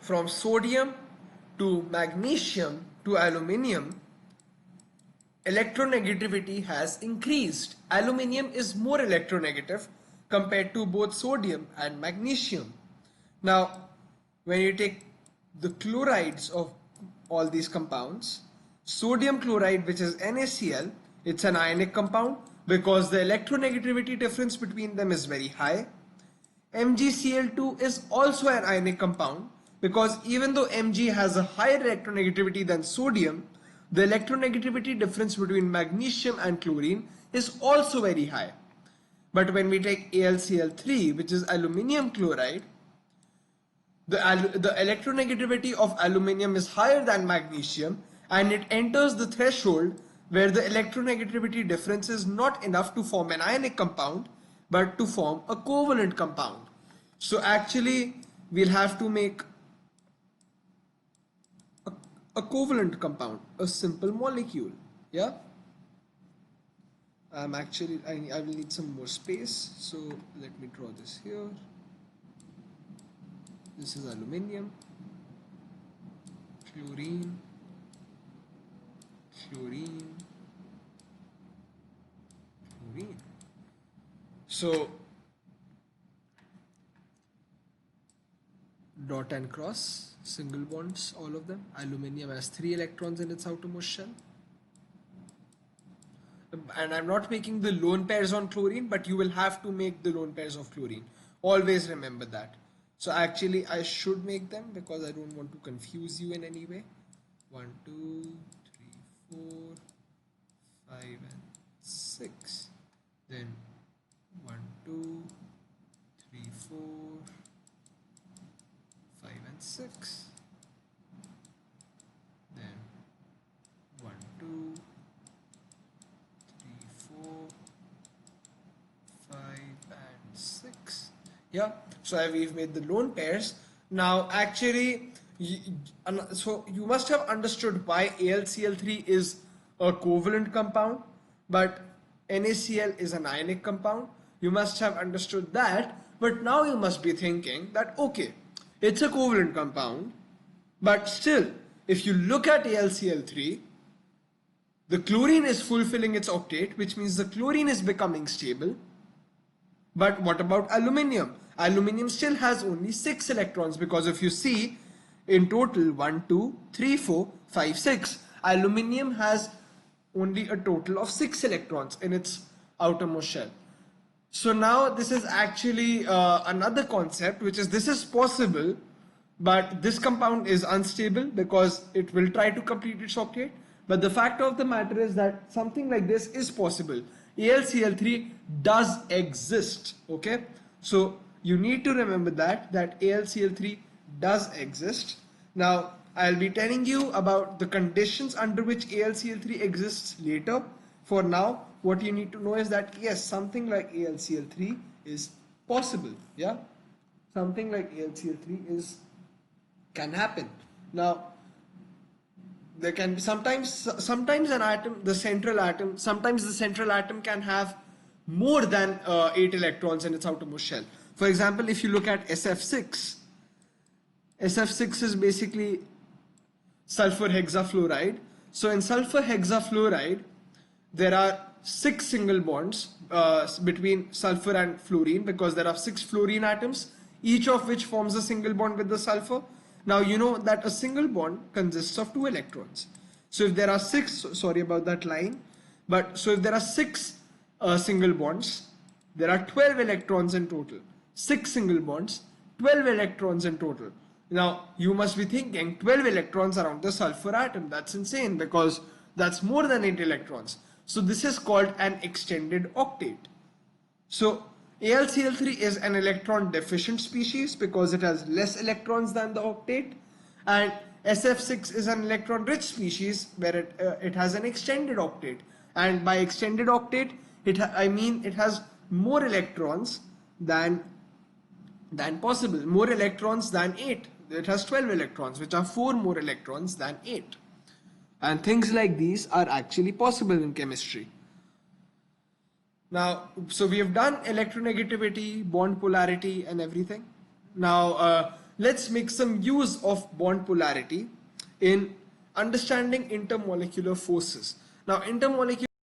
from sodium to magnesium to aluminium, electronegativity has increased. Aluminium is more electronegative compared to both sodium and magnesium. Now, when you take the chlorides of all these compounds, sodium chloride, which is NaCl, it's an ionic compound because the electronegativity difference between them is very high. MgCl2 is also an ionic compound because even though Mg has a higher electronegativity than sodium, the electronegativity difference between magnesium and chlorine is also very high. But when we take AlCl3, which is aluminium chloride, the electronegativity of aluminium is higher than magnesium, and it enters the threshold where the electronegativity difference is not enough to form an ionic compound but to form a covalent compound. So actually we'll have to make a covalent compound, a simple molecule. Yeah, I will need some more space, so let me draw this here. This is aluminium, chlorine, chlorine, chlorine. So dot and cross, single bonds, all of them. Aluminium has 3 electrons in its outermost shell. And I'm not making the lone pairs on chlorine, but you will have to make the lone pairs of chlorine. Always remember that. So actually I should make them because I don't want to confuse you in any way. 1, 2, 3, 4, 5 and 6. Then 1, 2, 3, 4, 5 and 6. Then 1, 2, 3, 4, 5 and 6. Yeah, so we've made the lone pairs. Now actually, so you must have understood why AlCl3 is a covalent compound, but NaCl is an ionic compound. You must have understood that, but now you must be thinking that, okay, it's a covalent compound, but still, if you look at AlCl3, the chlorine is fulfilling its octet, which means the chlorine is becoming stable. But what about aluminium? Aluminium still has only 6 electrons because if you see in total 1, 2, 3, 4, 5, 6, aluminium has only a total of 6 electrons in its outermost shell. So now this is actually another concept, which is this is possible, but this compound is unstable because it will try to complete its octet. But the fact of the matter is that something like this is possible. AlCl3 does exist, okay? So you need to remember that AlCl3 does exist. Now I'll be telling you about the conditions under which AlCl3 exists later. For now, what you need to know is that yes, something like AlCl3 is possible. Yeah, something like AlCl3 can happen. Now there can be sometimes an atom, the central atom, sometimes the central atom can have more than 8 electrons in its outermost shell. For example, if you look at SF6, SF6 is basically sulfur hexafluoride. So in sulfur hexafluoride, there are 6 single bonds between sulfur and fluorine because there are 6 fluorine atoms, each of which forms a single bond with the sulfur. Now you know that a single bond consists of 2 electrons. So if there are 6, sorry about that line, but so if there are 6 single bonds, there are 12 electrons in total. 6 single bonds, 12 electrons in total. Now you must be thinking 12 electrons around the sulfur atom. That's insane because that's more than 8 electrons. So this is called an extended octet. So AlCl3 is an electron deficient species because it has less electrons than the octet, and SF6 is an electron rich species where it has an extended octet, and by extended octet I mean it has more electrons than possible, more electrons than 8. It has 12 electrons, which are 4 more electrons than 8. And things like these are actually possible in chemistry. Now, so we have done electronegativity, bond polarity and everything. Now, let's make some use of bond polarity in understanding intermolecular forces. Now, intermolecular